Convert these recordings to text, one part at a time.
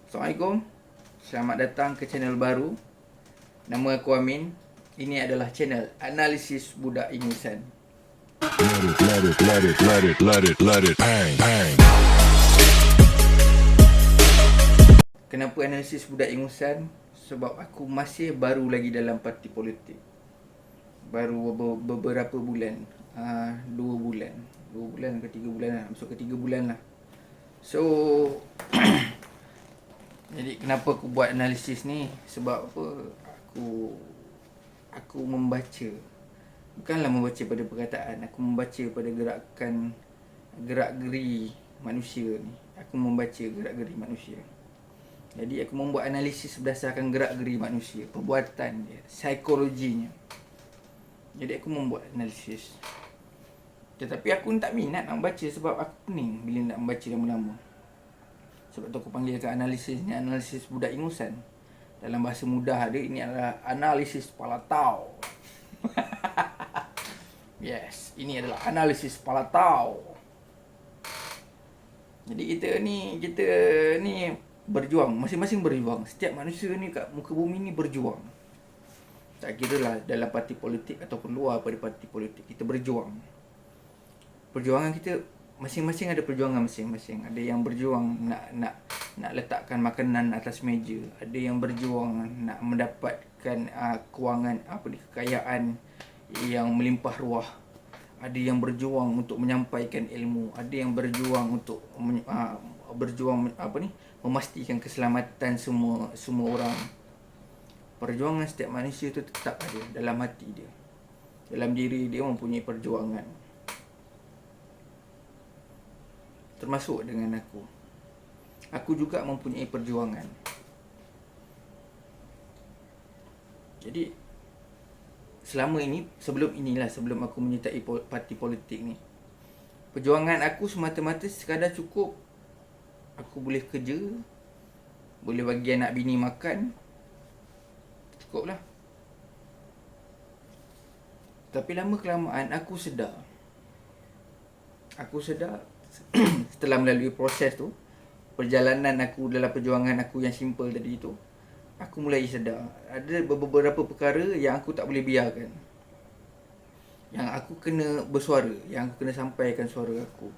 Assalamualaikum. Selamat datang ke channel baru. Nama aku Amin. Ini adalah channel Analisis Budak Ingusan. Let it, bang. Kenapa analisis budak ingusan? Sebab aku masih baru lagi dalam parti politik. Baru beberapa bulan. 2 bulan. 2 bulan ke 3 bulan lah. Masuk ke 3 bulan lah. So jadi kenapa aku buat analisis ni? Sebab apa? Aku membaca. Bukanlah membaca pada perkataan, aku membaca pada gerakan, gerak-geri manusia ni. Aku membaca gerak-geri manusia. Jadi aku membuat analisis berdasarkan gerak-geri manusia, perbuatan dia, psikologinya. Jadi aku membuat analisis. Tetapi aku tak minat nak baca sebab aku pening bila nak membaca lama-lama. Sebab tu aku panggilkan analisis ni analisis budak ingusan. Dalam bahasa mudah dia, ini adalah analisis kepala tau. Yes, ini adalah analisis kepala tau. Jadi kita ni berjuang, masing-masing berjuang. Setiap manusia ni kat muka bumi ni berjuang. Tak kira lah dalam parti politik ataupun luar pada parti politik, kita berjuang. Perjuangan kita masing-masing ada perjuangan masing-masing. Ada yang berjuang nak letakkan makanan atas meja. Ada yang berjuang nak mendapatkan kewangan kekayaan yang melimpah ruah. Ada yang berjuang untuk menyampaikan ilmu. Ada yang berjuang untuk memastikan keselamatan semua orang. Perjuangan setiap manusia itu tetap ada dalam hati dia. Dalam diri dia mempunyai perjuangan. Termasuk dengan aku. Aku juga mempunyai perjuangan. Jadi selama ini, sebelum aku menyertai parti politik ni, perjuangan aku semata-mata sekadar cukup aku boleh kerja, boleh bagi anak bini makan, cukup lah. Tapi lama kelamaan aku sedar setelah melalui proses tu, perjalanan aku dalam perjuangan aku yang simple tadi tu, aku mulai sedar ada beberapa perkara yang aku tak boleh biarkan. Yang aku kena bersuara, yang aku kena sampaikan suara aku.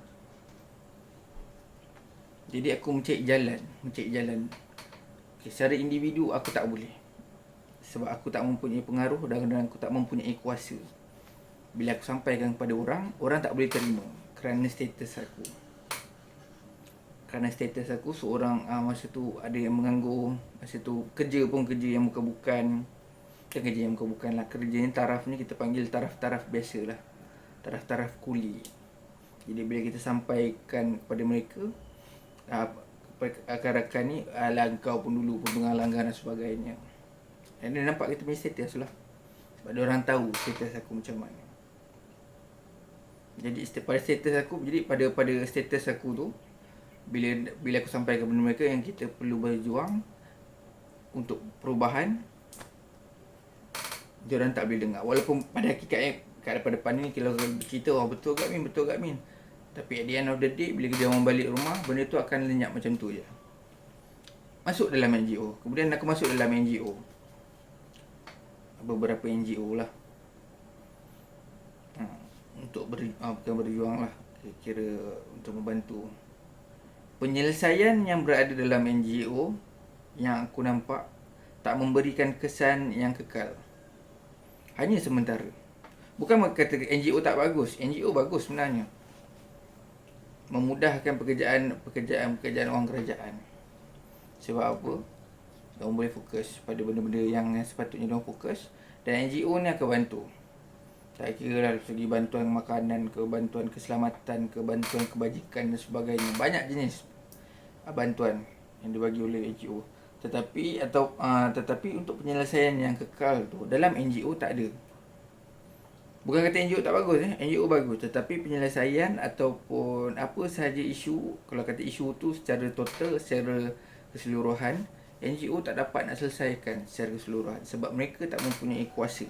Jadi aku mencari jalan. Secara individu aku tak boleh. Sebab aku tak mempunyai pengaruh dan aku tak mempunyai kuasa. Bila aku sampaikan kepada orang tak boleh terima kerana status aku seorang masa tu ada yang menganggur. Masa tu kerja yang bukan-bukan. Kerja yang bukan-bukan lah. Kerja ni taraf ni kita panggil taraf-taraf biasa lah. Taraf-taraf kuli. Jadi bila kita sampaikan kepada mereka, rakan-rakan ni, kau pun dulu pun langgar dan sebagainya. Dan dia nampak kita punya status lah. Sebab dia orang tahu status aku macam mana. Jadi pada status aku tu, bila aku sampaikan kepada mereka yang kita perlu berjuang untuk perubahan, dia orang tak boleh dengar. Walaupun pada hakikatnya kat depan ni kalau cerita betul kat Min. Tapi at the end of the day, bila dia orang balik rumah, benda tu akan lenyap macam tu je. Masuk dalam NGO. Kemudian aku masuk dalam NGO. Beberapa NGO lah. Untuk bukan berjuang lah, kira untuk membantu. Penyelesaian yang berada dalam NGO yang aku nampak tak memberikan kesan yang kekal. Hanya sementara. Bukan kata NGO tak bagus. NGO bagus sebenarnya. Memudahkan pekerjaan orang kerajaan. Sebab apa? Diorang boleh fokus pada benda-benda yang sepatutnya diorang fokus. Dan NGO ni akan bantu. Tak kira lah dari segi bantuan makanan ke, bantuan keselamatan ke, bantuan kebajikan dan sebagainya. Banyak jenis bantuan yang dibagi oleh NGO. Tetapi untuk penyelesaian yang kekal tu, dalam NGO tak ada. Bukan kata NGO tak bagus, NGO bagus. Tetapi penyelesaian ataupun apa sahaja isu, kalau kata isu tu secara total, secara keseluruhan, NGO tak dapat nak selesaikan secara keseluruhan. Sebab mereka tak mempunyai kuasa.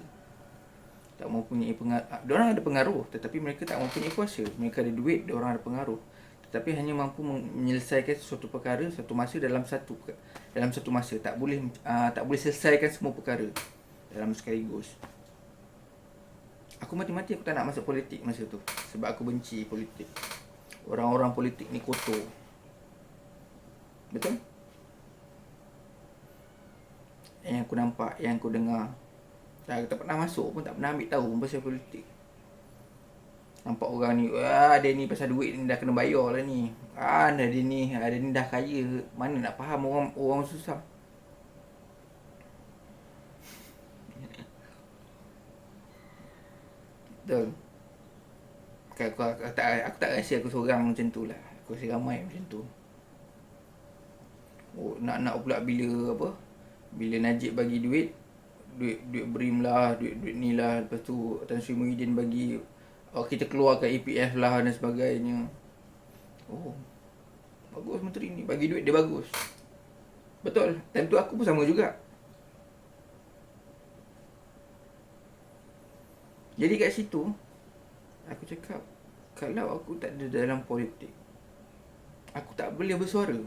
Tak mempunyai pengaruh. Diorang ada pengaruh, tetapi mereka tak mempunyai kuasa. Mereka ada duit, diorang ada pengaruh. Tapi hanya mampu menyelesaikan sesuatu perkara satu masa dalam satu masa. Tak boleh selesaikan semua perkara dalam sekaligus. Aku mati-mati aku tak nak masuk politik masa tu, sebab aku benci politik. Orang-orang politik ni kotor. Betul? Yang aku nampak, yang aku dengar, aku tak pernah masuk pun, tak pernah ambil tahu pasal politik. Nampak orang ni, dia ni pasal duit ni dah kena bayar lah ni. Dia ni dah kaya. Mana nak faham orang susah. Betul. Aku tak rasa aku seorang macam tu lah. Aku rasa ramai macam tu. Nak pula bila Najib bagi duit BRIM lah, duit ni lah. Lepas tu Tan Sri Muhyiddin bagi, kita keluarkan EPF lah dan sebagainya. Bagus menteri ni, bagi duit dia bagus. Betul, time tu aku pun sama juga. Jadi kat situ aku cakap, kalau aku tak ada dalam politik, aku tak boleh bersuara.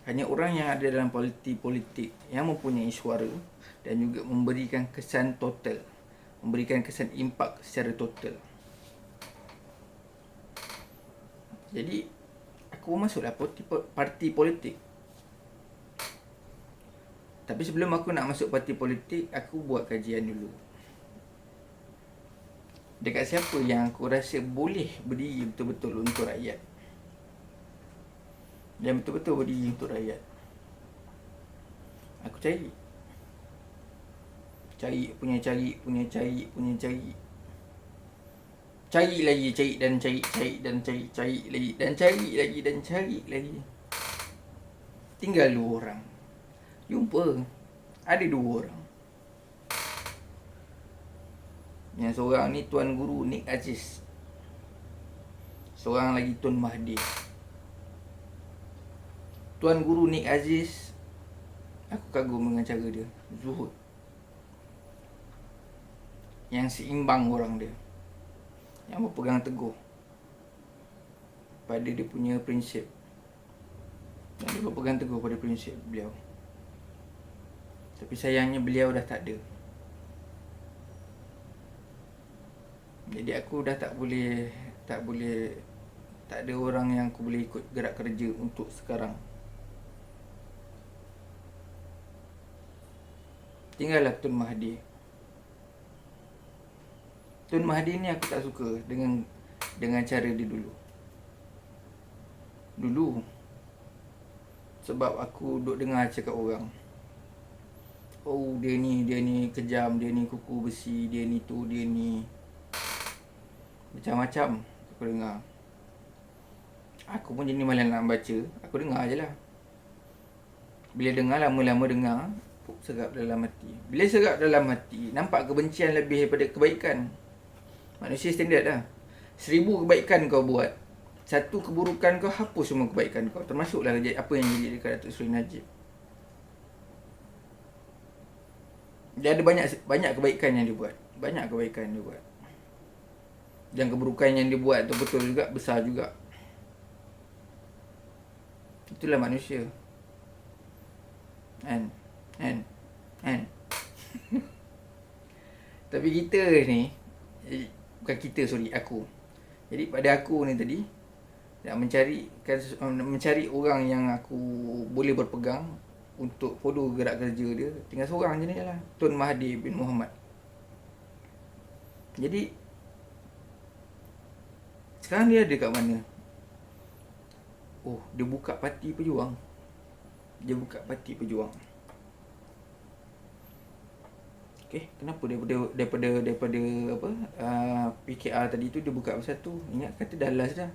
Hanya orang yang ada dalam politik yang mempunyai suara dan juga memberikan kesan total, memberikan kesan impak secara total. Jadi aku masuklah parti politik. Tapi sebelum aku nak masuk parti politik, aku buat kajian dulu. Dekat siapa yang aku rasa boleh berdiri betul-betul untuk rakyat. Yang betul-betul berdiri untuk rakyat. Aku cari. Cari lagi. Tinggal 2 orang. Jumpa. Ada 2 orang. Yang seorang ni Tuan Guru Nik Aziz. Seorang lagi Tun Mahdi. Tuan Guru Nik Aziz, aku kagum dengan cara dia. Zuhud. Yang seimbang orang dia. Yang berpegang teguh pada dia punya prinsip. Dan dia berpegang teguh pada prinsip beliau. Tapi sayangnya beliau dah tak ada. Jadi aku dah tak ada orang yang aku boleh ikut gerak kerja untuk sekarang. Tinggallah Tun Mahdi. Tun Mahdi ni aku tak suka dengan cara dia dulu. Sebab aku duk dengar cakap orang, dia ni kejam, dia ni kuku besi, dia ni tu, dia ni macam-macam aku dengar. Aku pun jenis malas nak baca, aku dengar je lah. Bila dengar, lama-lama dengar, serap dalam hati. Bila serap dalam hati, nampak kebencian lebih daripada kebaikan. Manusia standard lah. 1000 kebaikan kau buat, 1 keburukan kau hapus semua kebaikan kau. Termasuklah apa yang jadi dekat Datuk Seri Najib. Dia ada banyak kebaikan yang dia buat. Dan keburukan yang dia buat tu betul juga, besar juga. Itulah manusia. Kan? Tapi kita ni, bukan kita, aku. Jadi pada aku ni tadi, nak mencari orang yang aku boleh berpegang untuk follow gerak kerja dia. Tinggal seorang je ni lah, Tun Mahdi bin Muhammad. Jadi sekarang dia ada kat mana? Dia buka parti pejuang. Okey, kenapa daripada PKR tadi tu dia buka satu. Ingat kata dah last dah.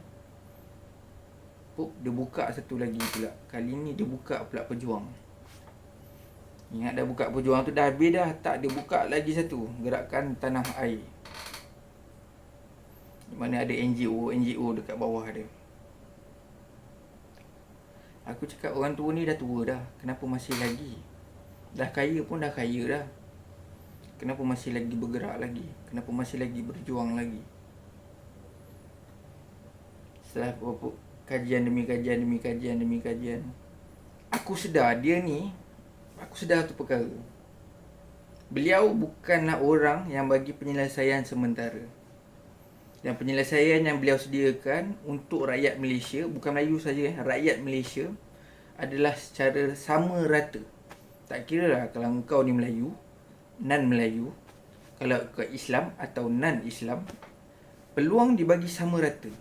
Dia buka satu lagi pula. Kali ni dia buka pula pejuang. Ingat dah buka pejuang tu dah habis dah. Tak, dia buka lagi satu, Gerakan Tanah Air. Di mana ada NGO dekat bawah dia. Aku cakap orang tua ni dah tua dah, kenapa masih lagi? Dah kaya pun dah kaya dah. Kenapa masih lagi bergerak lagi? Kenapa masih lagi berjuang lagi? Setelah beberapa kajian demi kajian demi kajian demi kajian, aku sedar aku sedar tu perkara. Beliau bukanlah orang yang bagi penyelesaian sementara. Dan penyelesaian yang beliau sediakan untuk rakyat Malaysia, bukan Melayu saja, rakyat Malaysia adalah secara sama rata. Tak kira lah kalau engkau ni Melayu, non-Melayu, kalau kau Islam atau non-Islam, peluang dibagi sama rata.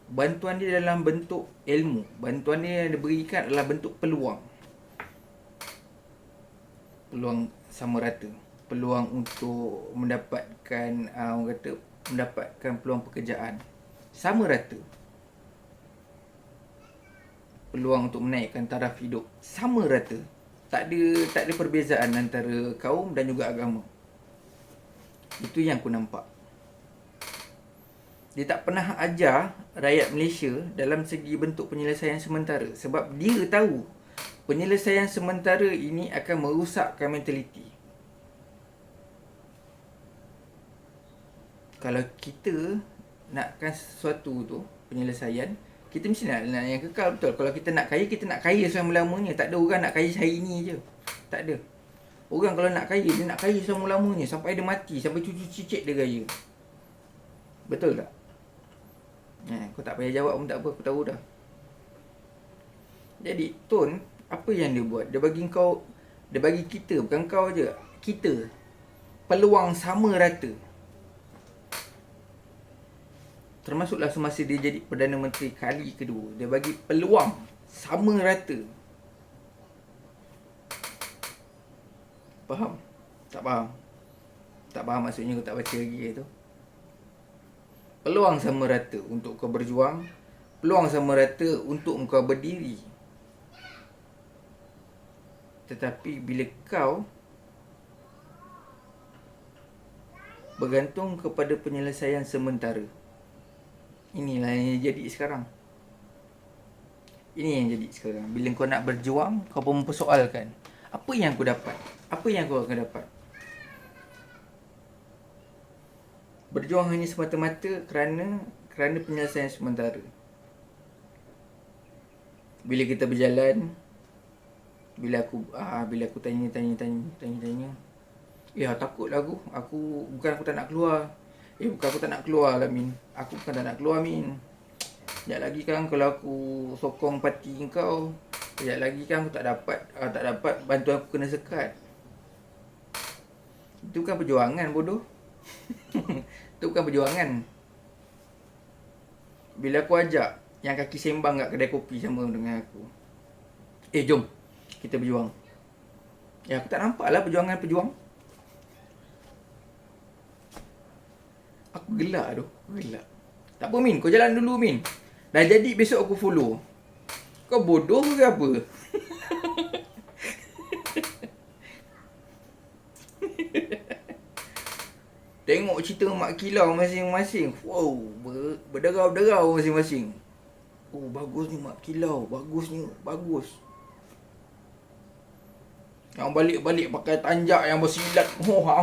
Bantuan dia dalam bentuk ilmu, bantuan dia yang diberikan adalah bentuk peluang. Peluang sama rata. Peluang untuk mendapatkan orang kata mendapatkan peluang pekerjaan sama rata. Peluang untuk menaikkan taraf hidup sama rata. Tak ada perbezaan antara kaum dan juga agama. Itu yang aku nampak. Dia tak pernah ajar rakyat Malaysia dalam segi bentuk penyelesaian sementara. Sebab dia tahu penyelesaian sementara ini akan merosakkan mentaliti. Kalau kita nakkan sesuatu tu, penyelesaian, kita mesti nak yang kekal, betul. Kalau kita nak kaya selama-lamanya. Tak ada orang nak kaya hari ni je. Tak ada. Orang kalau nak kaya, dia nak kaya selama-lamanya. Sampai dia mati, sampai cucu cicit dia kaya. Betul tak? Kau tak payah jawab pun tak apa, aku tahu dah. Jadi, Tun, apa yang dia buat? Dia bagi kau, dia bagi kita, bukan kau je, kita, peluang sama rata. Termasuklah semasa dia jadi Perdana Menteri kali kedua. Dia bagi peluang sama rata. Faham? Tak faham? Tak faham maksudnya kau tak baca lagi tu. Peluang sama rata untuk kau berjuang. Peluang sama rata untuk kau berdiri. Tetapi bila kau bergantung kepada penyelesaian sementara, inilah yang jadi sekarang. Ini yang jadi sekarang. Bila kau nak berjuang, kau pun mempersoalkan, apa yang aku dapat? Apa yang kau akan dapat? Berjuang hanya semata-mata kerana penyelesaian sementara. Bila kita berjalan, bila aku tanya, takutlah aku bukan aku tak nak keluar. Bukan aku tak nak keluar lah, Min. Aku bukan tak nak keluar, Min. Sekejap lagi kan kalau aku sokong parti kau, sekejap lagi kan aku tak dapat bantuan aku kena sekat. Itu bukan perjuangan, bodoh. Itu bukan perjuangan. Bila aku ajak yang kaki sembang kat kedai kopi sama dengan aku, jom kita berjuang. Aku tak nampak lah perjuangan pejuang. Aku gelak tu. Tak apa, Min, kau jalan dulu, Min. Dah jadi besok aku follow. Kau bodoh ke apa? Tengok cerita Mak Kilau masing-masing. Wow, berderau-derau masing-masing. Oh, bagus ni Mak Kilau. Bagus. Yang balik-balik pakai tanjak yang bersilat. Huah.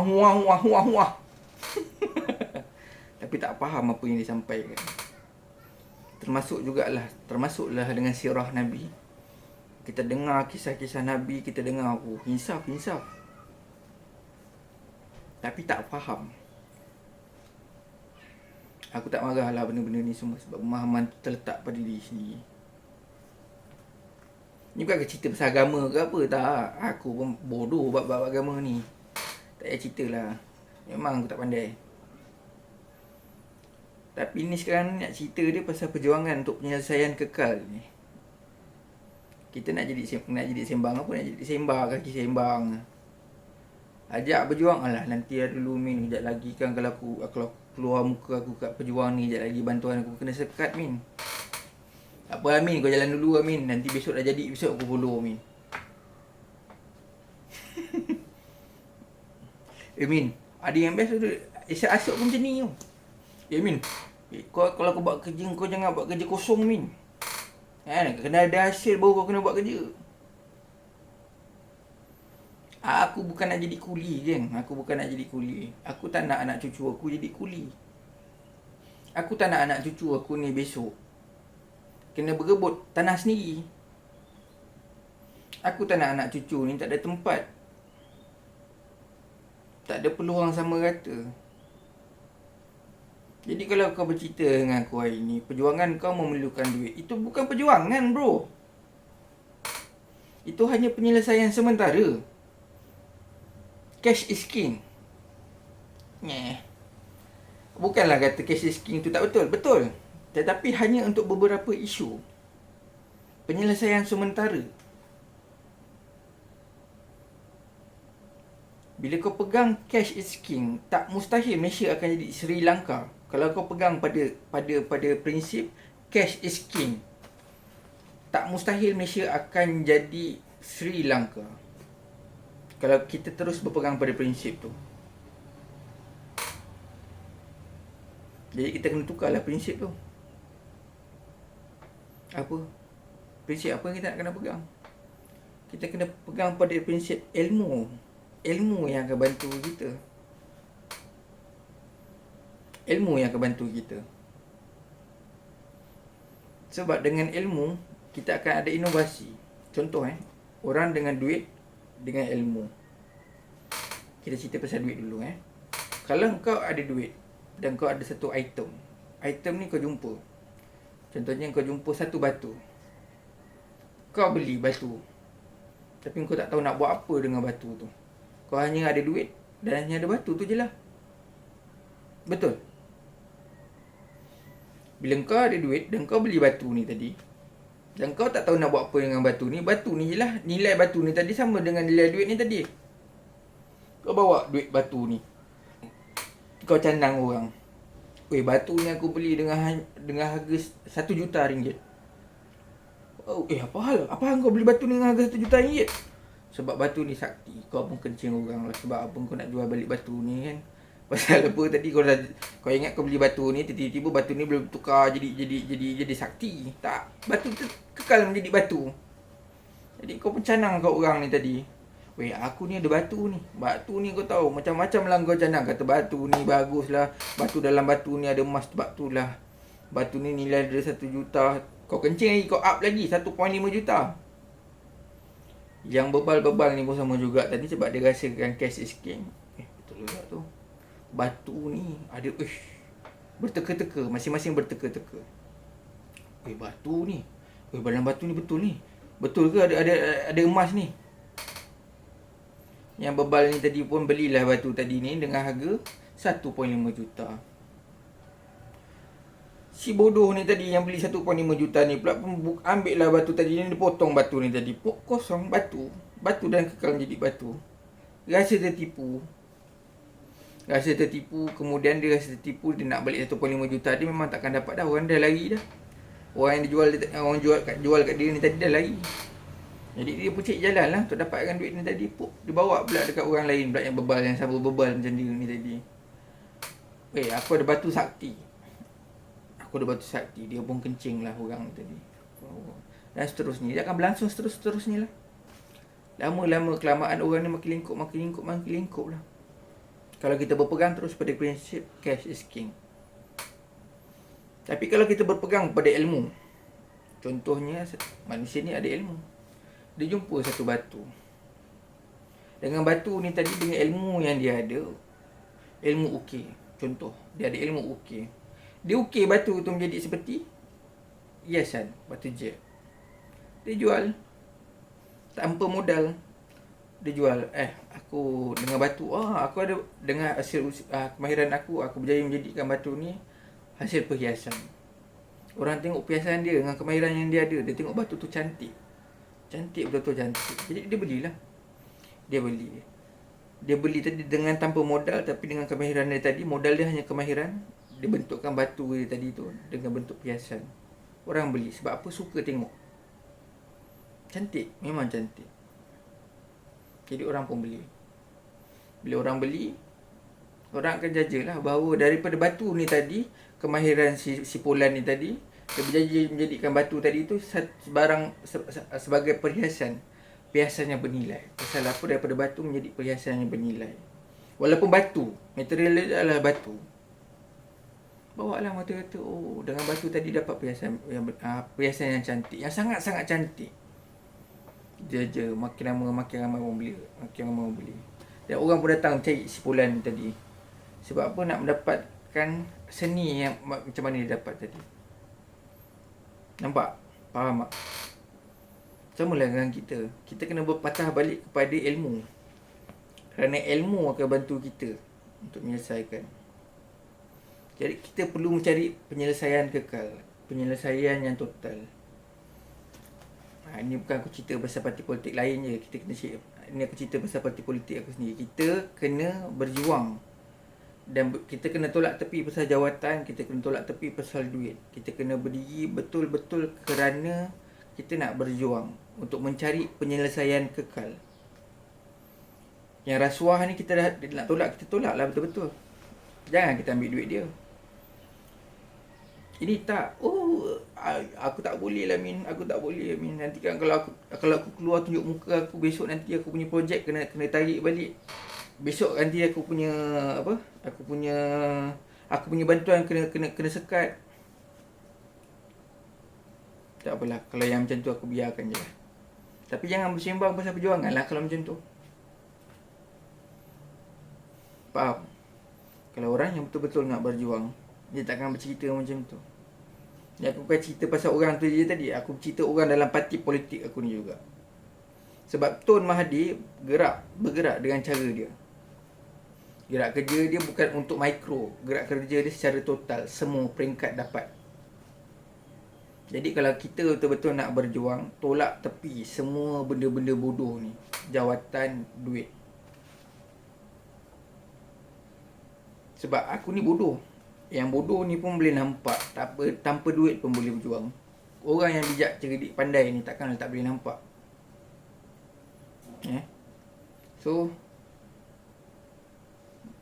Tapi tak faham apa yang disampaikan. Termasuklah dengan sirah Nabi. Kita dengar kisah-kisah Nabi, kita dengar insaf. Tapi tak faham. Aku tak marah lah benda-benda ni semua sebab pemahaman tu terletak pada diri sendiri. Ni bukan cerita pasal agama ke apa, tak. Aku pun bodoh bab agama ni. Tak payah cerita lah. Memang aku tak pandai. Tapi ni sekarang nak cerita dia pasal perjuangan untuk penyelesaian kekal ni. Kita nak jadi sembang apa? Nak jadi sembang, kaki sembang. Ajak berjuang, alah nanti lah dulu, Min. Sekejap lagi kan kalau keluar muka aku kat perjuang ni, sekejap lagi bantuan aku kena sekat, Min. Tak apa, Min, kau jalan dulu, Min. Nanti besok dah jadi, besok aku follow, Min. Min, ada yang best tu, esok pun macam ni tu. Min, kalau kau buat kerja, kau jangan buat kerja kosong, Min. Kena ada hasil baru kau kena buat kerja. Aku bukan nak jadi kuli, geng. Aku bukan nak jadi kuli. Aku tak nak anak cucu aku jadi kuli. Aku tak nak anak cucu aku ni besok kena berebut tanah sendiri. Aku tak nak anak cucu ni tak ada tempat, tak ada peluang sama rata. Jadi kalau kau bercerita dengan aku hari ni, perjuangan kau memerlukan duit, itu bukan perjuangan, bro. Itu hanya penyelesaian sementara. Cash is king. Bukanlah kata cash is king tu tak betul. Betul. Tetapi hanya untuk beberapa isu. Penyelesaian sementara. Bila kau pegang cash is king, tak mustahil Malaysia akan jadi Sri Lanka. Kalau kau pegang pada prinsip cash is king, tak mustahil Malaysia akan jadi Sri Lanka. Kalau kita terus berpegang pada prinsip tu. Jadi kita kena tukarlah prinsip tu. Apa? Prinsip apa yang kita nak kena pegang? Kita kena pegang pada prinsip ilmu. Ilmu yang akan bantu kita. Ilmu yang akan bantu kita. Sebab dengan ilmu, kita akan ada inovasi. Contoh orang dengan duit, dengan ilmu. Kita cerita pasal duit dulu Kalau kau ada duit dan kau ada satu item. Item ni kau jumpa. Contohnya kau jumpa satu batu. Kau beli batu. Tapi kau tak tahu nak buat apa dengan batu tu. Kau hanya ada duit dan hanya ada batu tu je lah. Betul? Bila kau ada duit dan kau beli batu ni tadi, dan kau tak tahu nak buat apa dengan batu ni je lah. Nilai batu ni tadi sama dengan nilai duit ni tadi. Kau bawa duit batu ni, kau candang orang. Weh, batu ni aku beli dengan harga 1 juta ringgit. Oh, apa hal? Apa hal kau beli batu ni dengan harga 1 juta ringgit? Sebab batu ni sakti. Kau pun kencing orang lah. Sebab apa kau nak jual balik batu ni kan? Pasal apa tadi kau ingat kau beli batu ni, tiba-tiba batu ni boleh tukar jadi sakti. Tak, batu tu kekal menjadi batu. Jadi kau pencanang kat orang ni tadi. Weh, aku ni ada batu ni. Batu ni kau tahu macam-macam lah kau canang. Kata batu ni bagus lah. Batu dalam batu ni ada emas sebab tu lah. Batu ni nilai dia 1 juta. Kau kencing lagi, kau up lagi 1.5 juta. Yang bebal-bebal ni pun sama juga tadi sebab dia rasakan cash is king. Betul juga tu. Batu ni ada berteka-teka, masing-masing berteka-teka. Batu ni. Dalam batu ni betul ni. Betul ke ada emas ni? Yang bebal ni tadi pun belilah batu tadi ni dengan harga 1.5 juta. Si bodoh ni tadi yang beli 1.5 juta ni pula pun ambil lah batu tadi ni, dia potong batu ni tadi. Kosong batu. Batu dan kekal menjadi batu. Rasa tertipu. Kemudian dia rasa tertipu, dia nak balik 1.5 juta, dia memang takkan dapat dah. Orang dah lari dah. Orang yang jual kat dia ni tadi dah lari. Jadi dia pun cari jalan lah untuk dapatkan duit ni tadi. Dia bawa pula dekat orang lain pula yang bebal, yang sama bebal macam dia ni tadi. Aku ada batu sakti. Dia pun kencing lah orang ni tadi. Dan seterusnya. Dia akan berlangsung seterusnya lah. Lama-lama kelamaan orang ni makin lingkup lah. Kalau kita berpegang terus pada prinsip cash is king. Tapi kalau kita berpegang pada ilmu, contohnya manusia ni ada ilmu. Dia jumpa satu batu. Dengan batu ni tadi, dengan ilmu yang dia ada, ilmu ukir. Contoh, dia ada ilmu ukir. Dia ukir batu tu menjadi seperti hiasan, batu jet. Dia jual tanpa modal. Dia jual, aku dengan batu, aku ada dengan hasil kemahiran aku berjaya menjadikan batu ni hasil perhiasan. Orang tengok perhiasan dia dengan kemahiran yang dia ada, dia tengok batu tu cantik. Cantik, betul-betul cantik. Jadi dia belilah. Dia beli tadi dengan tanpa modal, tapi dengan kemahiran dia tadi. Modal dia hanya kemahiran. Dia bentukkan batu dia tadi tu dengan bentuk perhiasan. Orang beli sebab apa? Suka tengok. Cantik, memang cantik. Jadi orang pun beli. Bila orang beli, orang akan jajalah bahawa daripada batu ni tadi, kemahiran si Polan ni tadi, dia berjaya menjadikan batu tadi tu sebagai perhiasan. perhiasan yang bernilai. Pasal apa? Daripada batu menjadi perhiasan yang bernilai. Walaupun batu, material dia adalah batu. Bawa lah motor kata, oh dengan batu tadi dapat perhiasan yang cantik, yang sangat-sangat cantik. Je makin lama makin ramai orang beli, makin ramai orang beli. Dan orang pun datang cari sipulan tadi. Sebab apa? Nak mendapatkan seni yang macam mana dia dapat tadi. Nampak? Faham tak? Sama lah dengan kita. Kita kena berpatah balik kepada ilmu. Kerana ilmu akan bantu kita untuk menyelesaikan. Jadi kita perlu mencari penyelesaian kekal, penyelesaian yang total. Ini bukan aku cerita pasal parti politik lain je. Ini aku cerita pasal parti politik aku sendiri. Kita kena berjuang. Dan kita kena tolak tepi pasal jawatan, kita kena tolak tepi pasal duit. Kita kena berdiri betul-betul kerana kita nak berjuang untuk mencari penyelesaian kekal. Yang rasuah ni kita nak tolak, kita tolak lah betul-betul. Jangan kita ambil duit dia. Ini tak, aku tak boleh lah Min, aku tak boleh Min. Nanti kan kalau aku keluar tunjuk muka aku, besok nanti aku punya projek kena tarik balik. Besok nanti aku punya Aku punya bantuan kena sekat. Tak apalah, kalau yang macam tu aku biarkan je lah. Tapi jangan bersembang pasal perjuangan lah kalau macam tu. Faham? Kalau orang yang betul-betul nak berjuang, dia takkan bercerita macam tu. Ni aku bukan cerita pasal orang tu je tadi. Aku cerita orang dalam parti politik aku ni juga. Sebab Tun Mahathir bergerak dengan cara dia. Gerak kerja dia bukan untuk mikro. Gerak kerja dia secara total. Semua peringkat dapat. Jadi kalau kita betul-betul nak berjuang, tolak tepi semua benda-benda bodoh ni. Jawatan, duit. Sebab aku ni bodoh. Yang bodoh ni pun boleh nampak. Tanpa duit pun boleh berjuang. Orang yang bijak, cerdik, pandai ni takkan tak boleh nampak. So,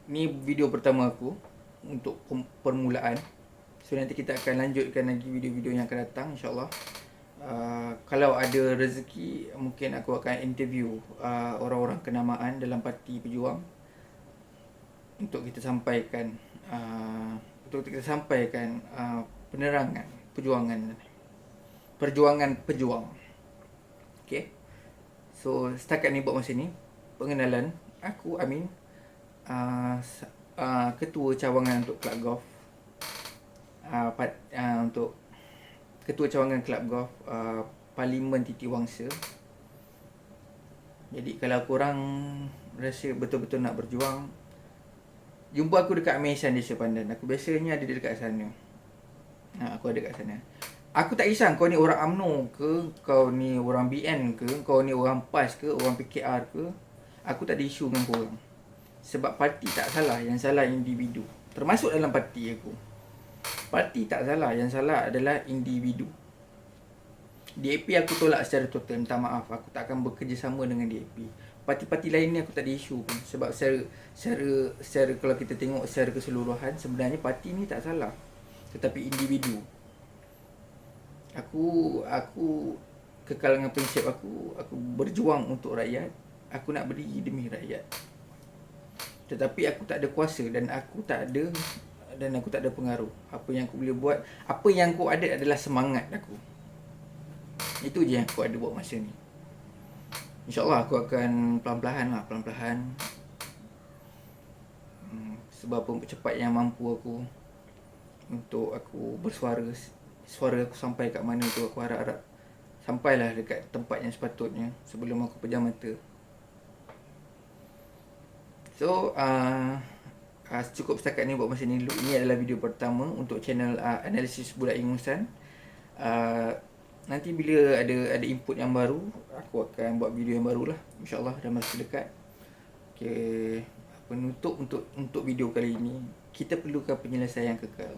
ni video pertama aku untuk permulaan. So nanti kita akan lanjutkan lagi video-video yang akan datang, insyaAllah. Kalau ada rezeki, mungkin aku akan interview orang-orang kenamaan dalam parti pejuang untuk kita sampaikan penerangan perjuangan pejuang. Okay. So setakat ni buat masa ni pengenalan. Aku Amin, ketua cawangan untuk Kelab Golf, untuk ketua cawangan Kelab Golf Parlimen Titi Wangsa. Jadi kalau korang rasa betul-betul nak berjuang, jumpa aku dekat Mesan Desa Pandan. Aku biasanya ada dekat sana. Aku ada dekat sana. Aku tak kisah kau ni orang UMNO ke, kau ni orang BN ke, kau ni orang PAS ke, orang PKR ke. Aku tak ada isu dengan korang. Sebab parti tak salah, yang salah individu. Termasuk dalam parti aku. Parti tak salah, yang salah adalah individu. DAP aku tolak secara total, minta maaf. Aku tak akan bekerjasama dengan DAP. Parti-parti lain ni aku tak ada isu pun. Sebab secara kalau kita tengok secara keseluruhan, sebenarnya parti ni tak salah. Tetapi individu. Aku kekal dengan prinsip aku berjuang untuk rakyat. Aku nak berdiri demi rakyat. Tetapi aku tak ada kuasa dan aku tak ada pengaruh. Apa yang aku boleh buat, apa yang aku ada adalah semangat aku. Itu je yang aku ada buat masa ni. InsyaAllah aku akan pelan-pelan. Sebab cepat yang mampu aku untuk aku bersuara. Suara aku sampai kat mana tu, aku harap sampailah dekat tempat yang sepatutnya sebelum aku pejam mata. So cukup setakat ni buat masa ni dulu. Ini adalah video pertama untuk channel Analisis Budak Ingusan. Nanti bila ada input yang baru, aku akan buat video yang baru lah, InsyaAllah dalam masa dekat. Okay, penutup untuk video kali ini, kita perlukan penyelesaian kekal.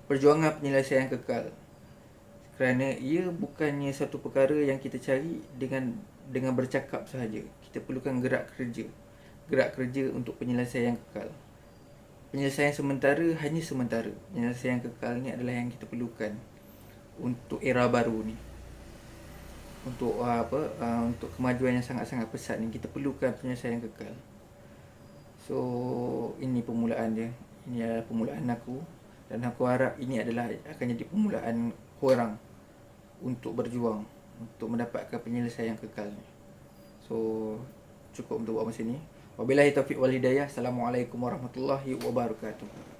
Perjuangan penyelesaian kekal. Kerana ia bukannya satu perkara yang kita cari dengan bercakap sahaja. Kita perlukan gerak kerja untuk penyelesaian kekal. Penyelesaian sementara hanya sementara. Penyelesaian kekal ni adalah yang kita perlukan untuk era baru ni. untuk kemajuan yang sangat-sangat pesat ni, kita perlukan penyelesaian kekal. So ini permulaan dia. Ini adalah permulaan aku, dan aku harap ini adalah akan jadi permulaan korang untuk berjuang untuk mendapatkan penyelesaian kekal ni. So cukup untuk buat masa ni. Wabillahi taufiq wal hidayah. Assalamualaikum warahmatullahi wabarakatuh.